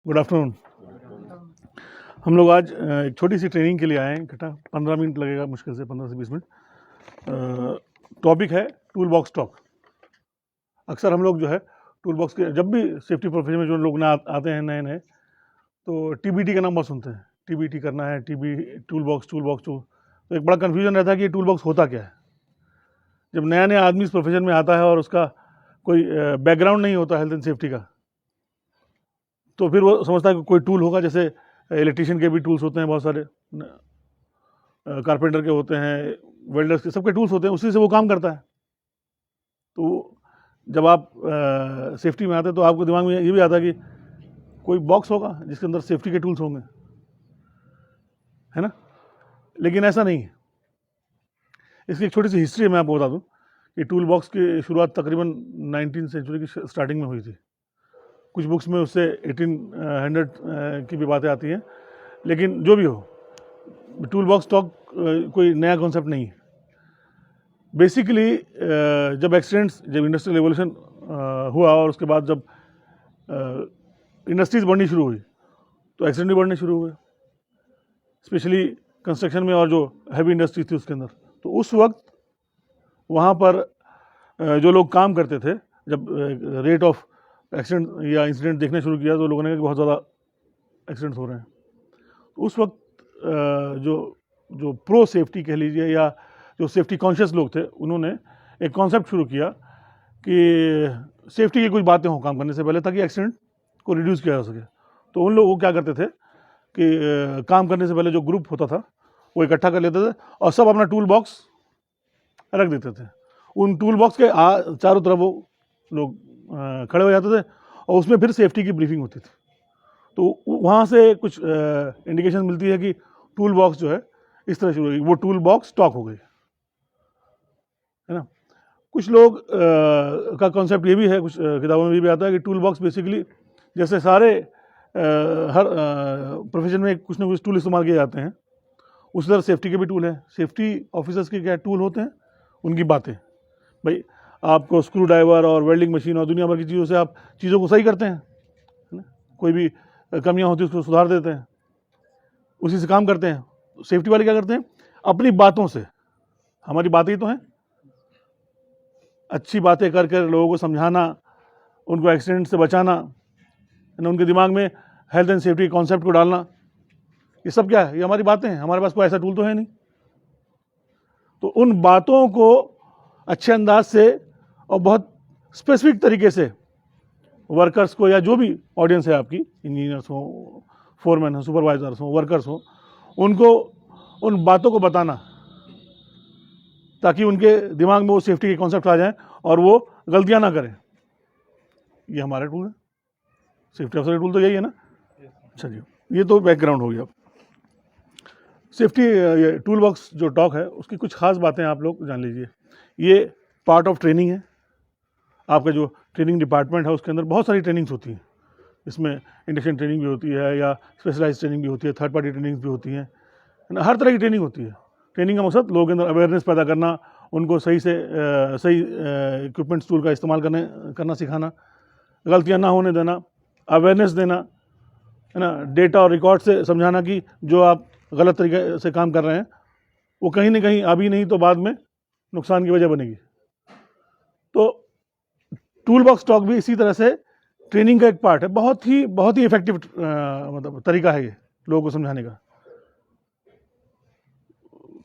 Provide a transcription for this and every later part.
Good afternoon. हम लोग आज एक छोटी सी ट्रेनिंग के लिए आए हैं इकट्ठा। 15 मिनट लगेगा, मुश्किल से 15 से 20 मिनट। टॉपिक है टूल बॉक्स टॉक। अक्सर हम लोग जो है टूल बॉक्स के, जब भी सेफ्टी प्रोफेशन में जो लोग आते हैं नए नए, तो टीबीटी का नाम बहुत सुनते हैं। टीबीटी करना है, टीबी टूल बॉक्स तो एक बड़ा कन्फ्यूजन रहता है कि ये टूल बॉक्स होता क्या है। जब नया नया आदमी इस प्रोफेशन में आता है और उसका कोई बैकग्राउंड नहीं होता हेल्थ एंड सेफ्टी का, तो फिर वो समझता है कि कोई टूल होगा। जैसे इलेक्ट्रिशियन के भी टूल्स होते हैं बहुत सारे, कारपेंटर के होते हैं, वेल्डर्स के, सबके टूल्स होते हैं, उसी से वो काम करता है। तो जब आप सेफ्टी में आते हैं तो आपको दिमाग में ये भी आता है कि कोई बॉक्स होगा जिसके अंदर सेफ्टी के टूल्स होंगे, है ना। लेकिन ऐसा नहीं है। इसकी एक छोटी सी हिस्ट्री मैं आपको बता दूं कि टूल बॉक्स की शुरुआत तकरीबन 19वीं सेंचुरी की स्टार्टिंग में हुई थी। कुछ बुक्स में उससे 1800 की भी बातें आती हैं, लेकिन जो भी हो, टूल बॉक्स टॉक कोई नया कॉन्सेप्ट नहीं है। बेसिकली जब इंडस्ट्रियल रेवोल्यूशन हुआ और उसके बाद जब इंडस्ट्रीज बढ़नी शुरू हुई तो एक्सीडेंट भी बढ़ने शुरू हुए, स्पेशली कंस्ट्रक्शन में और जो हैवी इंडस्ट्रीज थी उसके अंदर। तो उस वक्त वहाँ पर जो लोग काम करते थे, जब रेट ऑफ एक्सीडेंट या इंसिडेंट देखना शुरू किया तो लोगों ने कहा कि बहुत ज़्यादा एक्सीडेंट्स हो रहे हैं। तो उस वक्त जो प्रो सेफ्टी कह लीजिए या जो सेफ्टी कॉन्शियस लोग थे, उन्होंने एक कॉन्सेप्ट शुरू किया कि सेफ्टी की कुछ बातें हों काम करने से पहले, ताकि एक्सीडेंट को रिड्यूस किया जा सके। तो उन लोग वो क्या करते थे कि काम करने से पहले जो ग्रुप होता था वो इकट्ठा कर लेते थे और सब अपना टूल बॉक्स रख देते थे। उन टूल बॉक्स के चारों तरफ वो लोग खड़े हो जाते थे और उसमें फिर सेफ्टी की ब्रीफिंग होती थी। तो वहाँ से कुछ इंडिकेशन मिलती है कि टूल बॉक्स जो है इस तरह शुरू हुई, वो टूल बॉक्स टॉक हो गई, है ना। कुछ लोग का कॉन्सेप्ट ये भी है, कुछ किताबों में भी आता है कि टूल बॉक्स बेसिकली जैसे सारे हर प्रोफेशन में कुछ ना कुछ टूल इस्तेमाल किए जाते हैं, उसी तरह सेफ्टी के भी टूल हैं। सेफ्टी ऑफिसर्स के क्या टूल होते हैं, उनकी बातें। भाई आपको स्क्रू ड्राइवर और वेल्डिंग मशीन और दुनिया भर की चीज़ों से आप चीज़ों को सही करते हैं, है ना। कोई भी कमियां होती है उसको सुधार देते हैं, उसी से काम करते हैं। सेफ्टी वाले क्या करते हैं, अपनी बातों से, हमारी बातें ही तो हैं, अच्छी बातें कर कर लोगों को समझाना, उनको एक्सीडेंट से बचाना, है ना, उनके दिमाग में हेल्थ एंड सेफ्टी कॉन्सेप्ट को डालना, ये सब क्या है, ये हमारी बातें हैं। हमारे पास कोई ऐसा टूल तो है नहीं। तो उन बातों को अच्छे अंदाज से और बहुत स्पेसिफिक तरीके से वर्कर्स को, या जो भी ऑडियंस है आपकी, इंजीनियर्स हो, फोरमैन हो, सुपरवाइजर्स हो, वर्कर्स हो, उनको उन बातों को बताना ताकि उनके दिमाग में वो सेफ्टी के कॉन्सेप्ट आ जाएं और वो गलतियां ना करें। ये हमारा टूल है, सेफ्टी ऑफिसर का टूल तो यही है ना। अच्छा जी, ये तो बैकग्राउंड हो गया। सेफ्टी टूल बॉक्स जो टॉक है उसकी कुछ खास बातें आप लोग जान लीजिए। ये पार्ट ऑफ ट्रेनिंग है। आपका जो ट्रेनिंग डिपार्टमेंट है उसके अंदर बहुत सारी ट्रेनिंग्स होती हैं। इसमें इंडक्शन ट्रेनिंग भी होती है, या स्पेशलाइज ट्रेनिंग भी होती है, थर्ड पार्टी ट्रेनिंग भी होती है ना। हर तरह की ट्रेनिंग होती है। ट्रेनिंग का मकसद लोगों के अंदर अवेयरनेस पैदा करना, उनको सही इक्विपमेंट्स टूल का इस्तेमाल करना सिखाना, गलतियाँ ना होने देना, अवेयरनेस देना, है ना। डेटा और रिकॉर्ड से समझाना कि जो आप गलत तरीके से काम कर रहे हैं वो कहीं ना कहीं अभी नहीं तो बाद में नुकसान की वजह बनेगी। तो टूल बॉक्स टॉक भी इसी तरह से ट्रेनिंग का एक पार्ट है। बहुत ही इफेक्टिव मतलब तरीका है ये लोगों को समझाने का।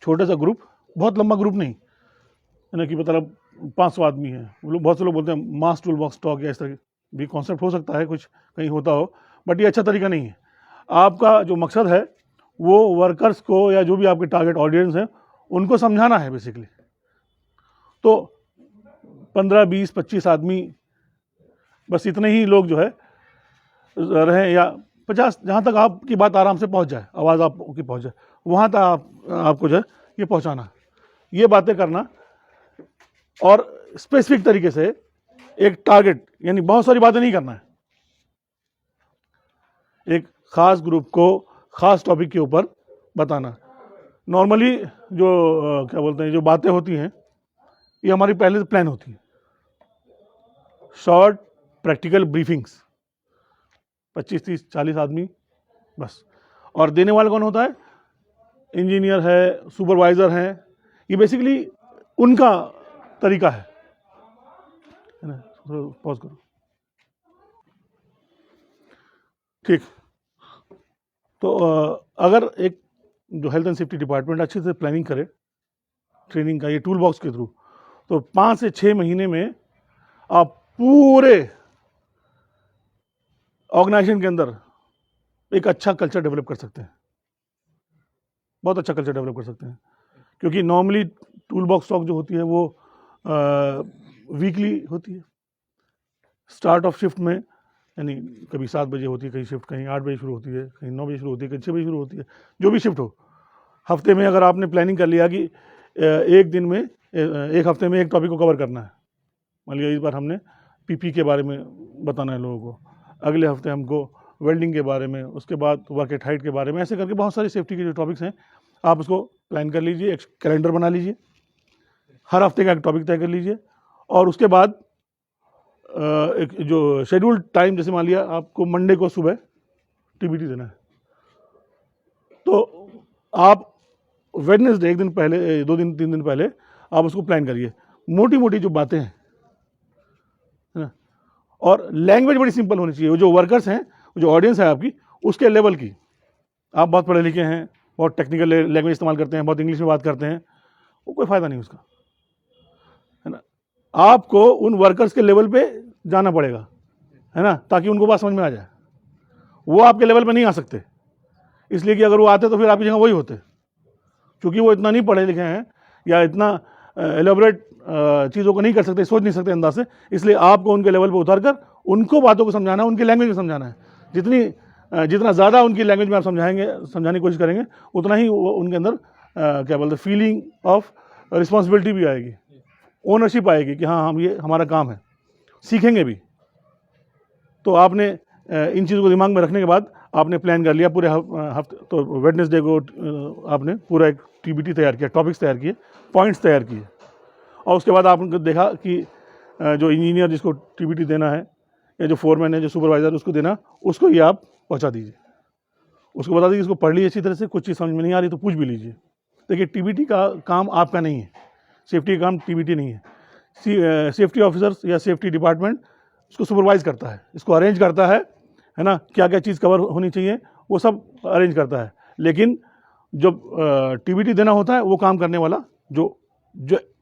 छोटा सा ग्रुप, बहुत लंबा ग्रुप नहीं, है ना, कि मतलब 500 आदमी है। वो लोग, बहुत से लोग बोलते हैं मास टूल बॉक्स टॉक, या इस तरह भी कॉन्सेप्ट हो सकता है, कुछ कहीं होता हो, बट ये अच्छा तरीका नहीं है। आपका जो मकसद है वो वर्कर्स को, या जो भी आपके टारगेट ऑडियंस है, उनको समझाना है बेसिकली। तो 15, 20, 25 आदमी, बस इतने ही लोग जो है रहें, या 50, जहाँ तक आपकी बात आराम से पहुँच जाए, आवाज़ आपकी पहुँच जाए, वहाँ तक आपको जो है ये पहुँचाना, ये बातें करना, और स्पेसिफिक तरीके से एक टारगेट, यानी बहुत सारी बातें नहीं करना है। एक खास ग्रुप को खास टॉपिक के ऊपर बताना। नॉर्मली जो क्या बोलते हैं, जो बातें होती हैं, ये हमारी पहले से प्लान होती है। शॉर्ट प्रैक्टिकल ब्रीफिंग्स, 25, 30, 40 आदमी बस। और देने वाला कौन होता है? इंजीनियर है, सुपरवाइज़र हैं, ये बेसिकली उनका तरीका है ना। पॉज करो। ठीक। तो अगर एक जो हेल्थ एंड सेफ्टी डिपार्टमेंट अच्छे से प्लानिंग करे ट्रेनिंग का ये टूल बॉक्स के थ्रू, तो 5 से 6 महीने में आप पूरे ऑर्गेनाइजेशन के अंदर एक अच्छा कल्चर डेवलप कर सकते हैं, बहुत अच्छा कल्चर डेवलप कर सकते हैं। क्योंकि नॉर्मली टूल बॉक्स टॉक जो होती है वो वीकली होती है, स्टार्ट ऑफ शिफ्ट में, यानी कभी 7 बजे होती है, कहीं शिफ्ट कहीं 8 बजे शुरू होती है, कहीं 9 बजे शुरू होती है, कहीं 6 बजे शुरू होती है, जो भी शिफ्ट हो। हफ्ते में अगर आपने प्लानिंग कर लिया कि एक दिन में एक हफ्ते में एक टॉपिक को कवर करना है, मान लिया इस बार हमने पीपी के बारे में बताना है लोगों को, अगले हफ्ते हमको वेल्डिंग के बारे में, उसके बाद वर्क एट हाइट के बारे में, ऐसे करके बहुत सारी सेफ्टी के जो टॉपिक्स हैं आप उसको प्लान कर लीजिए, एक कैलेंडर बना लीजिए, हर हफ्ते का एक टॉपिक तय कर लीजिए। और उसके बाद एक जो शेड्यूल्ड टाइम, जैसे मान लिया आपको मंडे को सुबह टीबीटी देना है, तो आप वेडनेसडे एक दिन पहले, 2 दिन 3 दिन पहले आप उसको प्लान करिए, मोटी मोटी जो बातें हैं, है ना। और लैंग्वेज बड़ी सिंपल होनी चाहिए, वो जो वर्कर्स हैं, जो ऑडियंस है आपकी, उसके लेवल की। आप बहुत पढ़े लिखे हैं, बहुत टेक्निकल लैंग्वेज इस्तेमाल करते हैं, बहुत इंग्लिश में बात करते हैं, वो कोई फ़ायदा नहीं उसका, है ना। आपको उन वर्कर्स के लेवल पे जाना पड़ेगा, है ना, ताकि उनको बात समझ में आ जाए। वो आपके लेवल पे नहीं आ सकते, इसलिए कि अगर वो आते तो फिर आपकी जगह वही होते, क्योंकि वो इतना नहीं पढ़े लिखे हैं या इतना एलेबोरेट चीज़ों को नहीं कर सकते, सोच नहीं सकते अंदाज से, इसलिए आपको उनके लेवल पे उतार कर उनको बातों को समझाना है, उनकी लैंग्वेज में समझाना है। जितना ज़्यादा उनकी लैंग्वेज में आप समझाने की कोशिश करेंगे, उतना ही वो उनके अंदर क्या बोलते हैं, फीलिंग ऑफ रिस्पॉन्सिबिलिटी भी आएगी, ओनरशिप आएगी कि हाँ हम ये हमारा काम है, सीखेंगे भी। तो आपने इन चीज़ों को दिमाग में रखने के बाद आपने प्लान कर लिया पूरे हफ्ते, तो वेडनेसडे को आपने पूरा एक टीबीटी तैयार किया, टॉपिक्स तैयार किए, पॉइंट्स तैयार किए, और उसके बाद आपने देखा कि जो इंजीनियर जिसको टीबीटी देना है, या जो फोरमैन है, जो सुपरवाइज़र उसको देना, उसको ये आप पहुंचा दीजिए, उसको बता दीजिए इसको पढ़ लीजिए अच्छी तरह से, कुछ चीज़ समझ में नहीं आ रही तो पूछ भी लीजिए। देखिए टीबीटी का काम आपका नहीं है, सेफ्टी का काम टीबीटी नहीं है। सेफ्टी ऑफिसर्स या सेफ्टी डिपार्टमेंट इसको सुपरवाइज़ करता है, इसको अरेंज करता है ना, क्या क्या चीज़ कवर होनी चाहिए वो सब अरेंज करता है। लेकिन जब टीबीटी देना होता है, वो काम करने वाला जो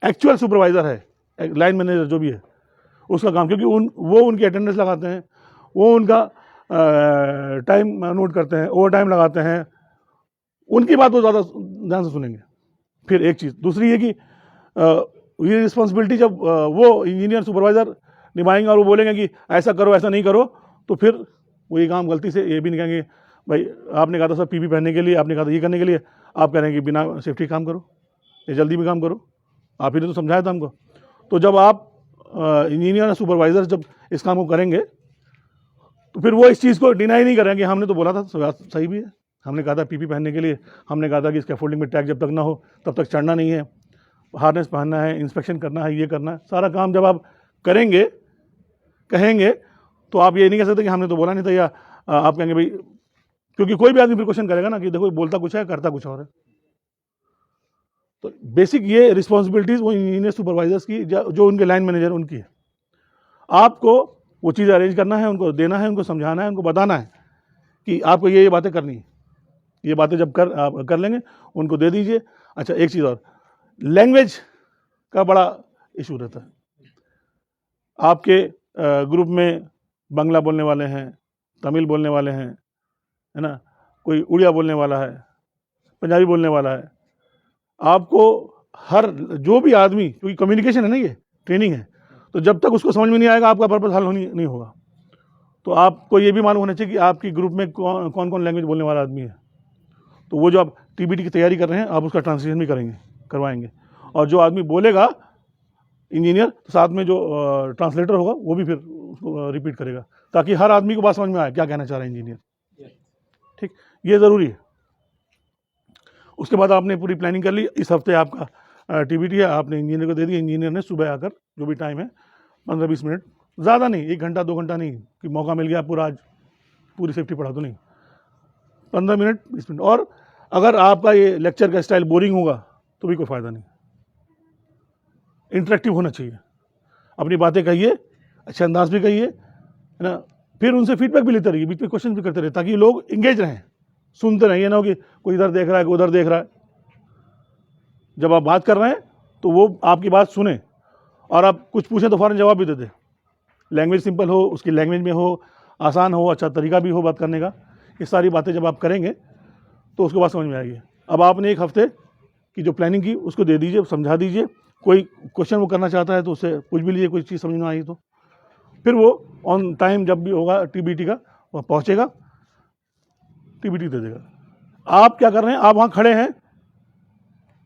एक्चुअल सुपरवाइज़र है, लाइन मैनेजर जो भी है, उसका काम, क्योंकि वो उनकी अटेंडेंस लगाते हैं, वो उनका टाइम नोट करते हैं, ओवर टाइम लगाते हैं, उनकी बात वो ज़्यादा ध्यान से सुनेंगे। फिर एक चीज़ दूसरी है कि ये रिस्पॉन्सिबिलिटी जब वो इंजीनियर सुपरवाइज़र निभाएंगे और वो बोलेंगे कि ऐसा करो ऐसा नहीं करो, तो फिर वो ये काम गलती से ये भी नहीं कहेंगे भाई आपने कहा था सर पीपी पहनने के लिए, आपने कहा था ये करने के लिए, आप कह रहे हैं कि बिना सेफ्टी काम करो या जल्दी भी काम करो, आप ही ने तो समझाया था हमको। तो जब आप इंजीनियर सुपरवाइज़र जब इस काम को करेंगे, तो फिर वो इस चीज़ को डिनाई नहीं करेंगे, हमने तो बोला था, सही भी है, हमने कहा था पीपी पहनने के लिए, हमने कहा था कि स्कैफोल्डिंग में टैग जब तक ना हो तब तक चढ़ना नहीं है, हार्नेस पहनना है, इंस्पेक्शन करना है, ये करना है, सारा काम जब आप करेंगे कहेंगे, तो आप ये नहीं कह सकते कि हमने तो बोला नहीं था, या आप कहेंगे भाई, क्योंकि कोई भी आदमी फिर क्वेश्चन करेगा ना कि देखो बोलता कुछ है करता कुछ और है। तो बेसिक ये रिस्पॉन्सिबिलिटीज़ वो इंजीनियर सुपरवाइजर्स की, जो उनके लाइन मैनेजर उनकी है। आपको वो चीज़ अरेंज करना है, उनको देना है, उनको समझाना है, उनको बताना है कि आपको ये बातें करनी है, ये बातें जब आप कर लेंगे उनको दे दीजिए। अच्छा एक चीज़ और, लैंग्वेज का बड़ा इशू रहता है। आपके ग्रुप में बांग्ला बोलने वाले हैं, तमिल बोलने वाले हैं, है ना, कोई उड़िया बोलने वाला है, पंजाबी बोलने वाला है, आपको हर जो भी आदमी, क्योंकि कम्युनिकेशन है ना, ये ट्रेनिंग है, तो जब तक उसको समझ में नहीं आएगा आपका पर्पस हल नहीं होगा। तो आपको ये भी मालूम होना चाहिए कि आपकी ग्रुप में कौन कौन लैंग्वेज बोलने वाला आदमी है। तो वो जो आप टीबीटी की तैयारी कर रहे हैं, आप उसका ट्रांसलेशन भी करवाएंगे, और जो आदमी बोलेगा इंजीनियर, तो साथ में जो ट्रांसलेटर होगा वो भी फिर उसको रिपीट करेगा, ताकि हर आदमी को बात समझ में आए क्या कहना चाह रहे हैं इंजीनियर। ठीक, ये ज़रूरी है। उसके बाद आपने पूरी प्लानिंग कर ली, इस हफ्ते आपका टीबीटी है, आपने इंजीनियर को दे दी, इंजीनियर ने सुबह आकर जो भी टाइम है 15-20 मिनट, ज़्यादा नहीं, 1 घंटा 2 घंटा नहीं, कि मौका मिल गया पूरा आज पूरी सेफ्टी पढ़ा दो, नहीं, 15 मिनट 20 मिनट। और अगर आपका ये लेक्चर का स्टाइल बोरिंग होगा तो भी कोई फ़ायदा नहीं, इंटरेक्टिव होना चाहिए, अपनी बातें कहिए, अच्छे अंदाज भी कहिए, है ना, फिर उनसे फीडबैक भी लेते रहिए, बीच में क्वेश्चन भी करते रहिए, ताकि लोग इंगेज रहें, सुनते रहें, ये ना हो कि कोई इधर देख रहा है कोई उधर देख रहा है। जब आप बात कर रहे हैं तो वो आपकी बात सुने, और आप कुछ पूछें तो फ़ौरन जवाब भी दे दे, लैंग्वेज सिंपल हो, उसकी लैंग्वेज में हो, आसान हो, अच्छा तरीका भी हो बात करने का। ये सारी बातें जब आप करेंगे तो उसके बाद समझ में आएगी। अब आपने एक हफ्ते की जो प्लानिंग की उसको दे दीजिए, समझा दीजिए, कोई क्वेश्चन वो करना चाहता है तो उससे पूछ भी लीजिए, कोई चीज़ समझ में आई तो फिर वो ऑन टाइम जब भी होगा टीबीटी का वह पहुँचेगा, टीबीटी दे देगा। आप क्या कर रहे हैं, आप वहाँ खड़े हैं,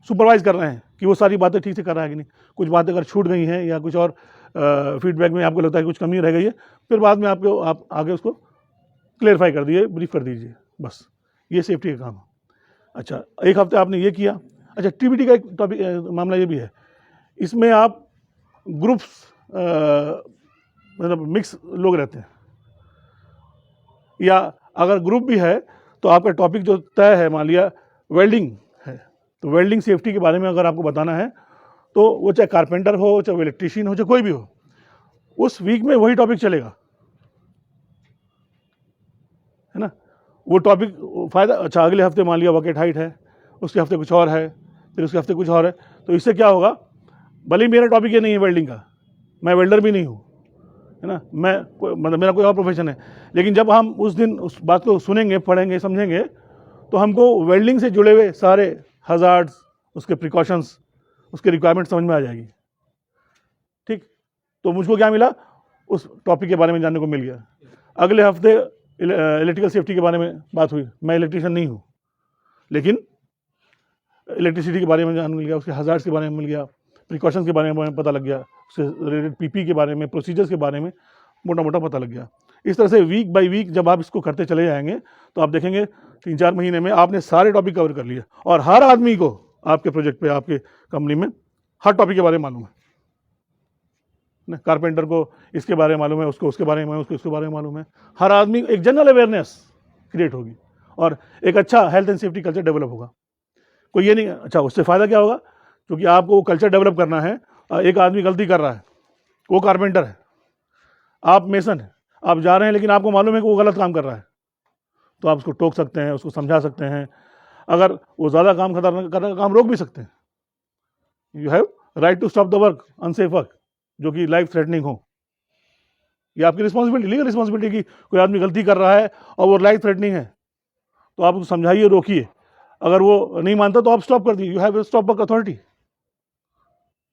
सुपरवाइज कर रहे हैं कि वो सारी बातें ठीक से कर रहा है कि नहीं। कुछ बातें अगर छूट गई हैं या कुछ और फीडबैक में आपको लगता है कि कुछ कमी रह गई है, फिर बाद में आप आगे उसको क्लियरफाई कर दीजिए, ब्रीफ कर दीजिए, बस ये सेफ्टी का काम है। अच्छा, एक हफ्ते आपने ये किया। अच्छा, टीबीटी का एक टॉपिक मामला ये भी है, इसमें आप ग्रुप्स मतलब मिक्स लोग रहते हैं, या अगर ग्रुप भी है तो आपका टॉपिक जो तय है, मान लिया वेल्डिंग है, तो वेल्डिंग सेफ्टी के बारे में अगर आपको बताना है तो वो चाहे कारपेंटर हो, चाहे इलेक्ट्रीशियन हो, चाहे कोई भी हो, उस वीक में वही टॉपिक चलेगा, है ना। वो टॉपिक फ़ायदा। अच्छा, अगले हफ्ते मान लिया बकेट हाइट है, उसके हफ्ते कुछ और है, फिर उसके हफ्ते कुछ और है, तो इससे क्या होगा, भले ही मेरा टॉपिक ये नहीं है वेल्डिंग का, मैं वेल्डर भी नहीं हूँ, है ना, मतलब मेरा कोई और प्रोफेशन है, लेकिन जब हम उस दिन उस बात को सुनेंगे, पढ़ेंगे, समझेंगे, तो हमको वेल्डिंग से जुड़े हुए सारे हज़ार्ड्स, उसके प्रिकॉशंस, उसके रिक्वायरमेंट समझ में आ जाएगी। ठीक, तो मुझको क्या मिला, उस टॉपिक के बारे में जानने को मिल गया। अगले हफ्ते इलेक्ट्रिकल सेफ्टी के बारे में बात हुई, मैं इलेक्ट्रीशियन नहीं हूँ, लेकिन इलेक्ट्रिसिटी के बारे में जानने मिल गया, उसके हज़ार्ड्स के बारे में मिल गया, प्रिकॉशंस के बारे में पता लग गया, उससे रिलेटेड पीपी के बारे में, प्रोसीजर्स के बारे में मोटा मोटा पता लग गया। इस तरह से वीक बाय वीक जब आप इसको करते चले जाएंगे तो आप देखेंगे 3-4 महीने में आपने सारे टॉपिक कवर कर लिए, और हर आदमी को आपके प्रोजेक्ट पे, आपके कंपनी में हर टॉपिक के बारे में मालूम है ना। कारपेंटर को इसके बारे में मालूम है, उसको उसके बारे में, उसको उसके बारे में मालूम है। हर आदमी एक जनरल अवेयरनेस क्रिएट होगी और एक अच्छा health and safety culture develop होगा। कोई ये नहीं, अच्छा उससे फ़ायदा क्या होगा, क्योंकि आपको वो कल्चर डेवलप करना है। एक आदमी गलती कर रहा है, वो कारपेंटर है, आप मेसन है, आप जा रहे हैं लेकिन आपको मालूम है कि वो गलत काम कर रहा है, तो आप उसको टोक सकते हैं, उसको समझा सकते हैं। अगर वो ज़्यादा काम खतरनाक कर रहा है, काम रोक भी सकते हैं। You have right to stop the work, unsafe work, जो कि लाइफ थ्रेटनिंग हो। ये आपकी रिस्पॉन्सिबिलिटी, लीगल रिस्पॉन्सिबिलिटी की कोई आदमी गलती कर रहा है और वो लाइफ थ्रेटनिंग है, तो आप उसको समझाइए, रोकिए। अगर वो नहीं मानता तो आप स्टॉप कर दीजिए। You have stop work authority.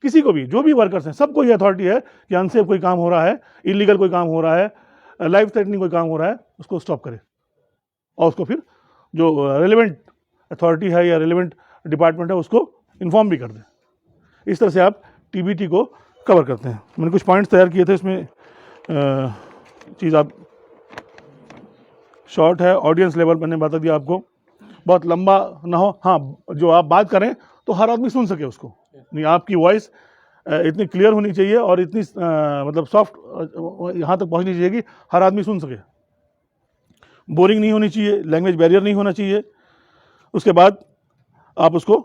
किसी को भी, जो भी वर्कर्स हैं, सबको ये अथॉरिटी है कि अनसेफ कोई काम हो रहा है, इलीगल कोई काम हो रहा है, लाइफ थ्रेटनिंग कोई काम हो रहा है, उसको स्टॉप करें और उसको फिर जो रेलिवेंट अथॉरिटी है या रेलिवेंट डिपार्टमेंट है उसको इन्फॉर्म भी कर दें। इस तरह से आप टीबीटी को कवर करते हैं। मैंने कुछ पॉइंट्स तैयार किए थे, इसमें चीज़ आप शॉर्ट है, ऑडियंस लेवल मैंने बता दिया आपको, बहुत लंबा ना हो। हाँ, जो आप बात करें तो हर आदमी सुन सके उसको, नहीं आपकी वॉइस इतनी क्लियर होनी चाहिए और इतनी मतलब सॉफ्ट यहाँ तक पहुँचनी चाहिए कि हर आदमी सुन सके। बोरिंग नहीं होनी चाहिए, लैंग्वेज बैरियर नहीं होना चाहिए। उसके बाद आप उसको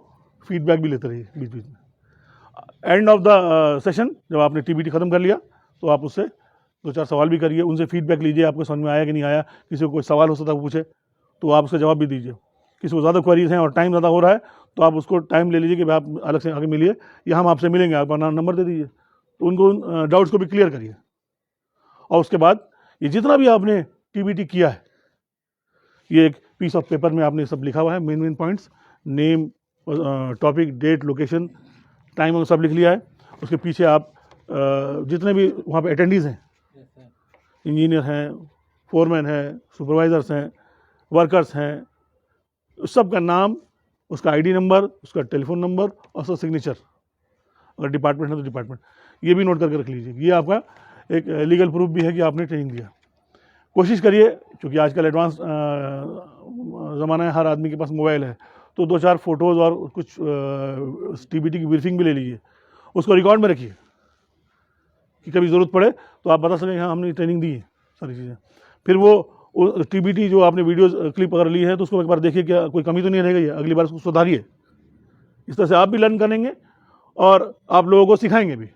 फीडबैक भी लेते रहिए बीच बीच में। एंड ऑफ द सेशन जब आपने टीबीटी ख़त्म कर लिया तो आप उससे 2-4 सवाल भी करिए, उनसे फीडबैक लीजिए, आपको समझ में आया कि नहीं आया। किसी को कोई सवाल हो सकता है पूछे तो आप उसका जवाब भी दीजिए। किसी को ज़्यादा क्वेरीज हैं और टाइम ज़्यादा हो रहा है तो आप उसको टाइम ले लीजिए कि भाई आप अलग से आगे मिलिए या हम आपसे मिलेंगे, आप अपना नंबर दे दीजिए, तो उनको डाउट्स को भी क्लियर करिए। और उसके बाद ये जितना भी आपने टीबीटी किया है, ये एक पीस ऑफ पेपर में आपने सब लिखा हुआ है, main points, name, topic, date, location, time सब लिख लिया है। उसके पीछे आप जितने भी वहाँ पे अटेंडीज़ हैं, इंजीनियर हैं, फोरमैन हैं, सुपरवाइज़र्स हैं, वर्कर्स हैं, उस सब का नाम, उसका आईडी नंबर, उसका टेलीफोन नंबर और उसका सिग्नेचर, अगर डिपार्टमेंट है तो डिपार्टमेंट, ये भी नोट करके रख लीजिए। ये आपका एक लीगल प्रूफ भी है कि आपने ट्रेनिंग दिया। कोशिश करिए, क्योंकि आजकल एडवांस ज़माना है, हर आदमी के पास मोबाइल है, तो 2-4 फ़ोटोज़ और कुछ टीबीटी की ब्रीफिंग भी ले लीजिए, उसको रिकॉर्ड में रखिए कि कभी ज़रूरत पड़े तो आप बता सकें हाँ हमने ट्रेनिंग दी है सारी चीज़ें। फिर वो वो टीबीटी जो आपने वीडियो क्लिप अगर ली है तो उसको एक बार देखिए, क्या कोई कमी तो नहीं रह गई है, अगली बार उसको सुधारिए। इस तरह से आप भी लर्न करेंगे और आप लोगों को सिखाएंगे भी।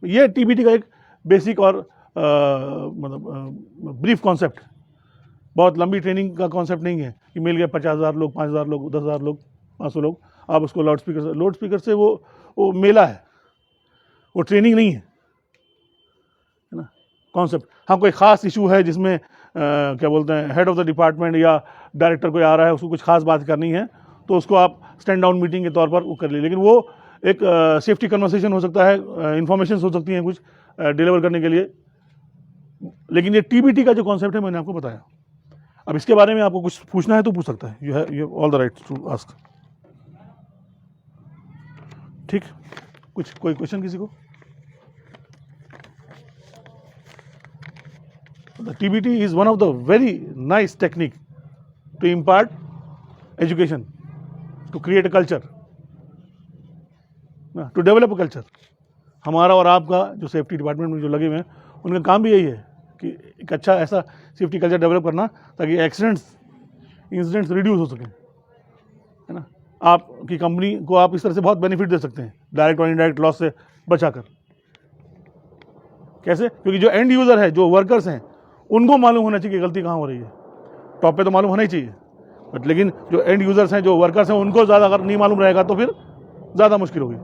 ये टीबीटी का एक बेसिक और मतलब ब्रीफ कॉन्सेप्ट, बहुत लंबी ट्रेनिंग का कॉन्सेप्ट नहीं है कि मिल गए 50,000 लोग, 5,000 लोग, 10,000 लोग, 500 लोग, आप उसको लाउड स्पीकर से वो मेला है, वो ट्रेनिंग नहीं है ना, कॉन्सेप्ट। हाँ, कोई ख़ास इशू है जिसमें क्या बोलते हैं, हेड ऑफ द डिपार्टमेंट या डायरेक्टर कोई आ रहा है, उसको कुछ खास बात करनी है, तो उसको आप स्टैंड डाउन मीटिंग के तौर पर वो कर लीजिए। लेकिन वो एक सेफ्टी कन्वर्सेशन हो सकता है, इंफॉर्मेशन हो सकती हैं कुछ डिलीवर करने के लिए। लेकिन ये टीबीटी का जो कॉन्सेप्ट है मैंने आपको बताया। अब इसके बारे में आपको कुछ पूछना है तो पूछ सकता है, you have all the right to ask. ठीक, कुछ कोई क्वेश्चन किसी को? The TBT is one of the very nice technique to impart education, to create a culture, to develop a culture. हमारा और आपका जो सेफ्टी डिपार्टमेंट में जो लगे हुए हैं, उनका काम भी यही है कि एक अच्छा ऐसा सेफ्टी कल्चर डेवलप करना ताकि इंसिडेंट्स रिड्यूस हो सकें, है ना। आपकी कंपनी को आप इस तरह से बहुत बेनिफिट दे सकते हैं, डायरेक्ट और इनडायरेक्ट लॉस से बचाकर। कैसे? क्योंकि जो एंड यूज़र है, जो वर्कर्स हैं, उनको मालूम होना चाहिए कि गलती कहाँ हो रही है। टॉप पे तो मालूम होना ही चाहिए, बट लेकिन जो एंड यूज़र्स हैं, जो वर्कर्स हैं, उनको ज़्यादा अगर नहीं मालूम रहेगा तो फिर ज़्यादा मुश्किल होगी,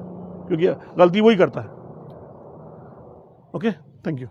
क्योंकि गलती वही करता है। Okay, thank you.